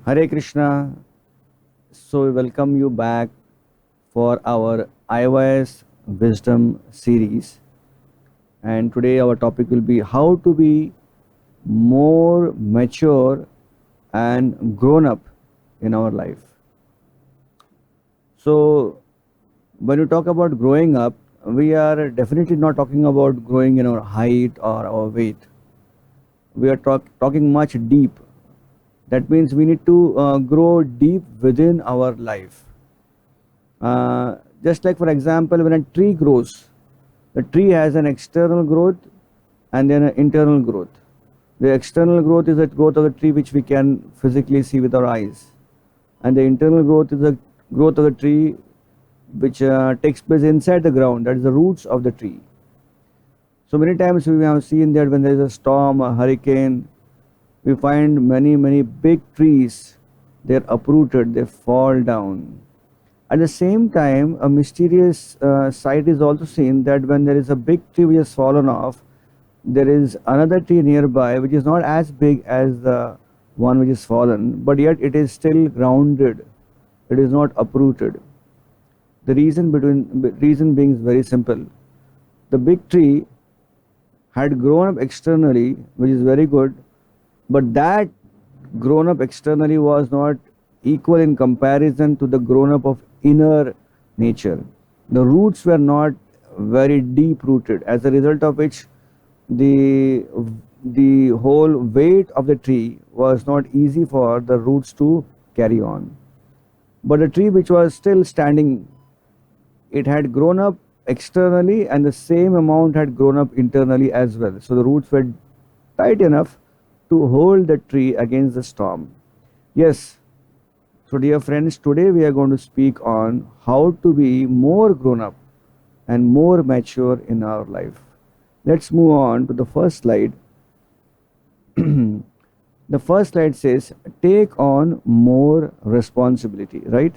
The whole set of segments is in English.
Hare Krishna. So, we welcome you back for our iOS Wisdom series. And today, our topic will be how to be more mature and grown up in our life. So, when you talk about growing up, we are definitely not talking about growing in our height or our weight. We are talking much deep. That means we need to grow deep within our life. Just like, for example, when a tree grows, the tree has an external growth and then an internal growth. The external growth is the growth of the tree which we can physically see with our eyes, and the internal growth is the growth of the tree which takes place inside the ground, that is the roots of the tree. So many times we have seen that when there is a storm, a hurricane, we find many big trees, they're uprooted, they fall down. At the same time, a mysterious sight is also seen, that when there is a big tree which has fallen off, there is another tree nearby which is not as big as the one which is fallen, but yet it is still grounded, it is not uprooted. The reason being is very simple. The big tree had grown up externally, which is very good, but that grown up externally was not equal in comparison to the grown up of inner nature. The roots were not very deep rooted, as a result of which the the whole weight of the tree was not easy for the roots to carry on. But the tree which was still standing, it had grown up externally and the same amount had grown up internally as well. So the roots were tight enough to hold the tree against the storm. Yes, so dear friends, today we are going to speak on how to be more grown up and more mature in our life. Let's move on to the first slide. The first slide says, take on more responsibility, right?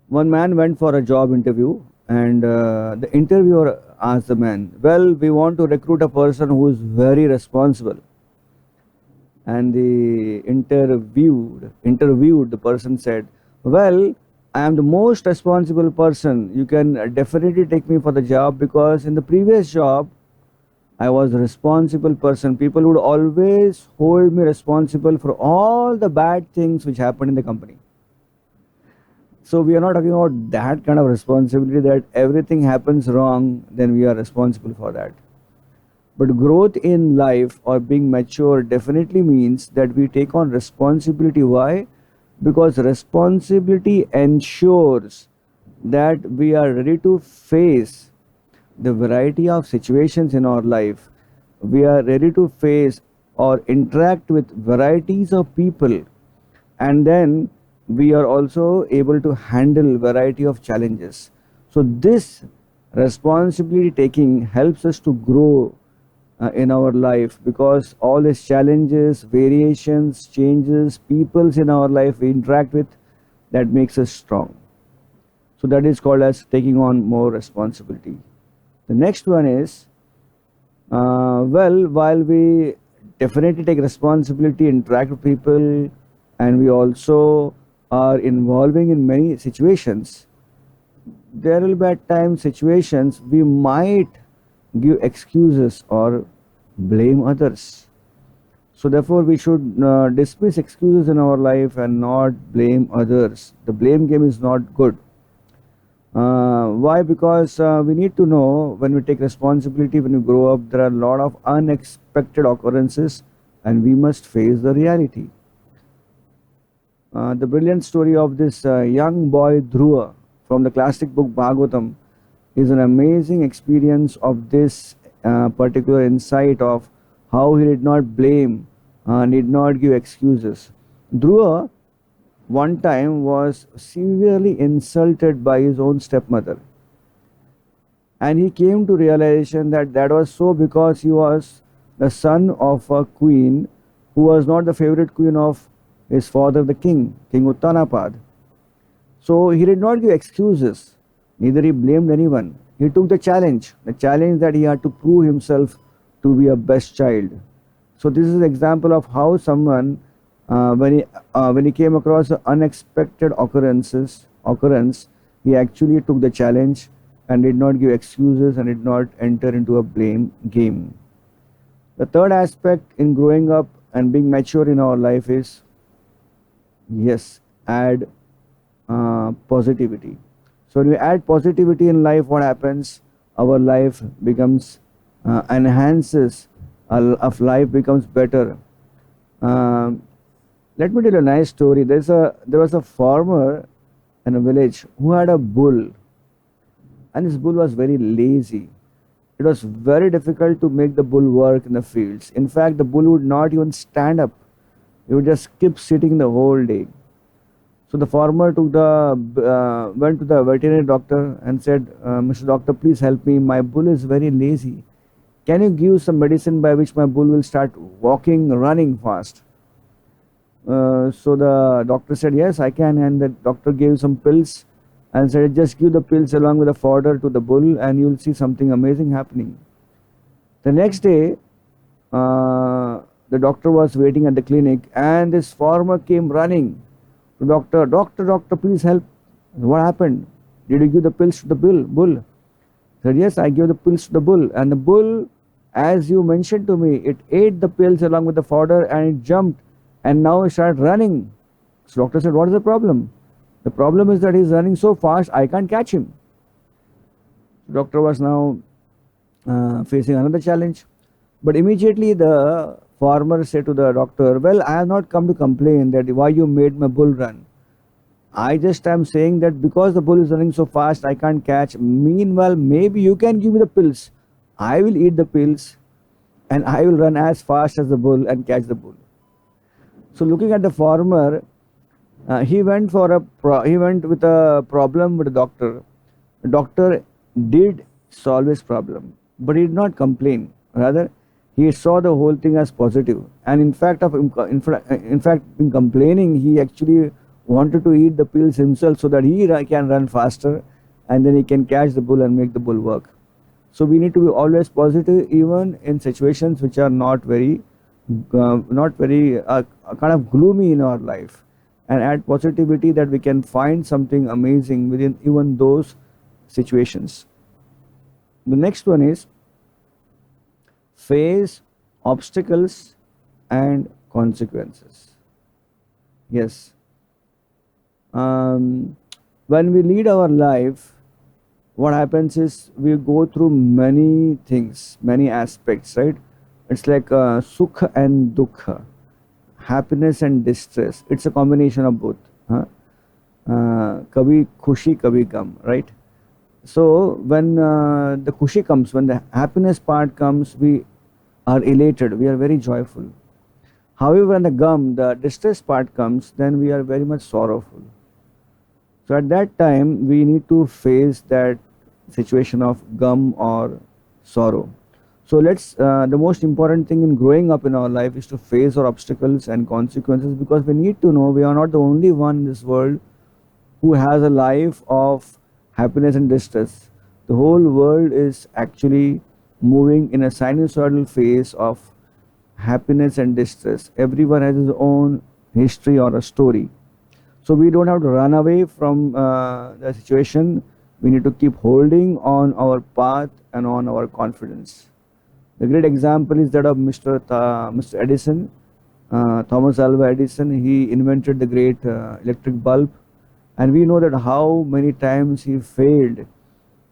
One man went for a job interview, and the interviewer asked the man, well, we want to recruit a person who is very responsible. And the interviewed the person said, well, I am the most responsible person. You can definitely take me for the job, because in the previous job I was a responsible person. People would always hold me responsible for all the bad things which happened in the company. So we are not talking about that kind of responsibility, that everything happens wrong, then we are responsible for that. But growth in life or being mature definitely means that we take on responsibility. Why? Because responsibility ensures that we are ready to face the variety of situations in our life. We are ready to face or interact with varieties of people, and then we are also able to handle variety of challenges. So this responsibility taking helps us to grow in our life, because all these challenges, variations, changes, peoples in our life we interact with, that makes us strong. So that is called as taking on more responsibility. The next one is, well, while we definitely take responsibility, interact with people, and we also are involving in many situations, there will be at times situations we might give excuses or blame others. So therefore we should dismiss excuses in our life and not blame others. The blame game is not good. Why? Because we need to know, when we take responsibility, when we grow up, there are a lot of unexpected occurrences and we must face the reality. The brilliant story of this young boy Dhruva from the classic book Bhagavatam is an amazing experience of this particular insight of how he did not blame, did not give excuses. Dhruva one time was severely insulted by his own stepmother, and he came to realization that that was so because he was the son of a queen who was not the favorite queen of his father, the king, King Uttanapad. So he did not give excuses, neither he blamed anyone. He took the challenge that he had to prove himself to be a best child. So this is an example of how someone When he came across an unexpected occurrence, he actually took the challenge and did not give excuses and did not enter into a blame game. The third aspect in growing up and being mature in our life is, yes, add positivity. So when we add positivity in life, what happens? Our life becomes enhances. Of life becomes better. Um, Let me tell you a nice story. There was a farmer in a village who had a bull, and this bull was very lazy. It was very difficult to make the bull work in the fields. In fact, the bull would not even stand up. He would just keep sitting the whole day. So the farmer went to the veterinary doctor and said, "Mr. Doctor, please help me. My bull is very lazy. Can you give some medicine by which my bull will start walking, running fast?" So the doctor said, "Yes, I can." And the doctor gave some pills and said, "Just give the pills along with the fodder to the bull, and you'll see something amazing happening." The next day, the doctor was waiting at the clinic, and this farmer came running to doctor. Doctor, please help. What happened? Did you give the pills to the bull? He said, "Yes, I gave the pills to the bull." And the bull, as you mentioned to me, it ate the pills along with the fodder and it jumped and now it started running. So doctor said, "What is the problem?" "The problem is that he's running so fast, I can't catch him." Doctor was now facing another challenge. But immediately the farmer said to the doctor, "Well, I have not come to complain that why you made my bull run. I just am saying that because the bull is running so fast, I can't catch. Meanwhile, maybe you can give me the pills. I will eat the pills and I will run as fast as the bull and catch the bull." So looking at the farmer, he went with a problem with the doctor. The doctor did solve his problem, but he did not complain. Rather, he saw the whole thing as positive. And in fact, in complaining, he actually wanted to eat the pills himself so that he can run faster, and then he can catch the bull and make the bull work. So we need to be always positive, even in situations which are not very kind of gloomy in our life, and add positivity that we can find something amazing within even those situations. The next one is face obstacles and consequences. Yes. When we lead our life, what happens is we go through many things, many aspects, right? It's like sukha and dukha, happiness and distress. It's a combination of both. Huh? Kabhi khushi, kabhi gum, right? So when the khushi comes, when the happiness part comes, we are elated, we are very joyful. However, when the distress part comes, then we are very much sorrowful. So at that time, we need to face that situation of gum or sorrow. So the most important thing in growing up in our life is to face our obstacles and consequences, because we need to know we are not the only one in this world who has a life of happiness and distress. The whole world is actually moving in a sinusoidal phase of happiness and distress. Everyone has his own history or a story. So we don't have to run away from the situation. We need to keep holding on our path and on our confidence. The great example is that of Mr. Edison, Thomas Alva Edison. He invented the great electric bulb, and we know that how many times he failed,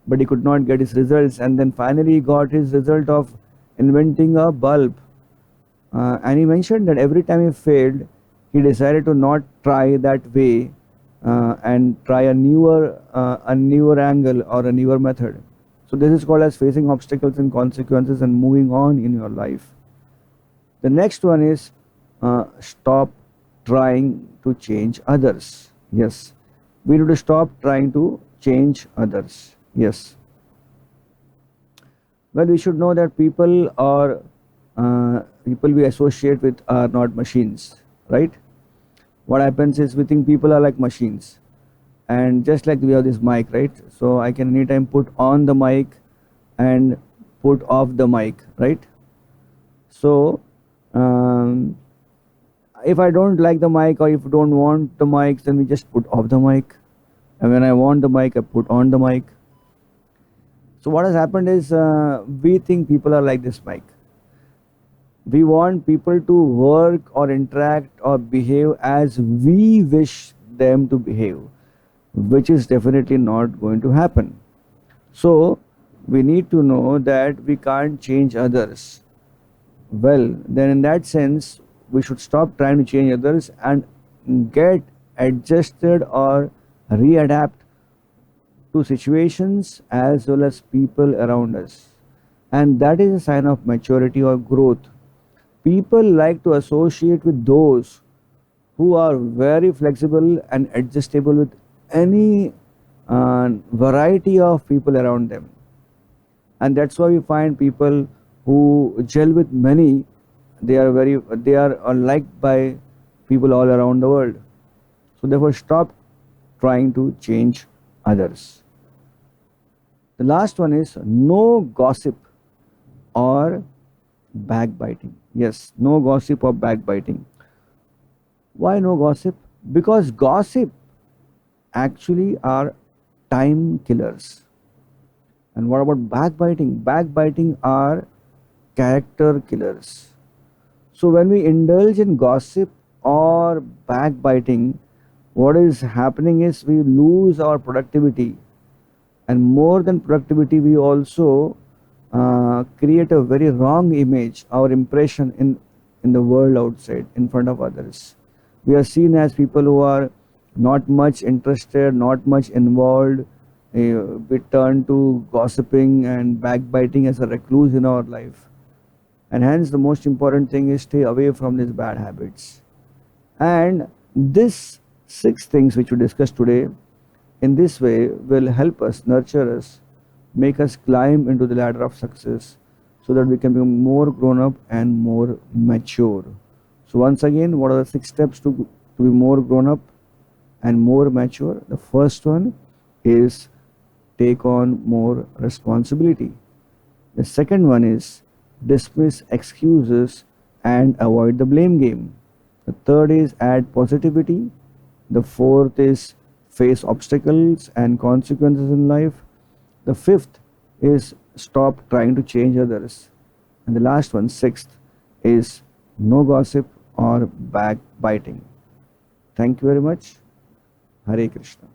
but he could not get his results, and then finally he got his result of inventing a bulb. And he mentioned that every time he failed, he decided to not try that way and try a newer angle or a newer method. So this is called as facing obstacles and consequences and moving on in your life. The next one is stop trying to change others. Yes, we need to stop trying to change others. Yes. Well, we should know that people we associate with are not machines, right? What happens is we think people are like machines. And just like we have this mic, right? So I can anytime put on the mic and put off the mic, right? So If I don't like the mic or if you don't want the mic, then we just put off the mic. And when I want the mic, I put on the mic. So what has happened is we think people are like this mic. We want people to work or interact or behave as we wish them to behave, which is definitely not going to happen. So we need to know that we can't change others. Well, then in that sense, we should stop trying to change others and get adjusted or readapt to situations as well as people around us. And that is a sign of maturity or growth. People like to associate with those who are very flexible and adjustable with any variety of people around them. And that's why we find people who gel with many, they are liked by people all around the world. So therefore stop trying to change others. The last one is no gossip or backbiting. Yes, no gossip or backbiting. Why no gossip? Because gossip actually are time killers. And what about backbiting? Backbiting are character killers. So when we indulge in gossip or backbiting, what is happening is we lose our productivity, and more than productivity, we also create a very wrong image, our impression in the world outside, in front of others. We are seen as people who are not much interested, not much involved. We turn to gossiping and backbiting as a recluse in our life. And hence, the most important thing is stay away from these bad habits. And this 6 things which we discussed today, in this way, will help us, nurture us, make us climb into the ladder of success so that we can become more grown up and more mature. So, once again, what are the 6 steps to be more grown up and more mature? The first one is take on more responsibility. The second one is dismiss excuses and avoid the blame game. The third is add positivity. The fourth is face obstacles and consequences in life. The fifth is stop trying to change others. And the last one, sixth, is no gossip or backbiting. Thank you very much. Hare Krishna.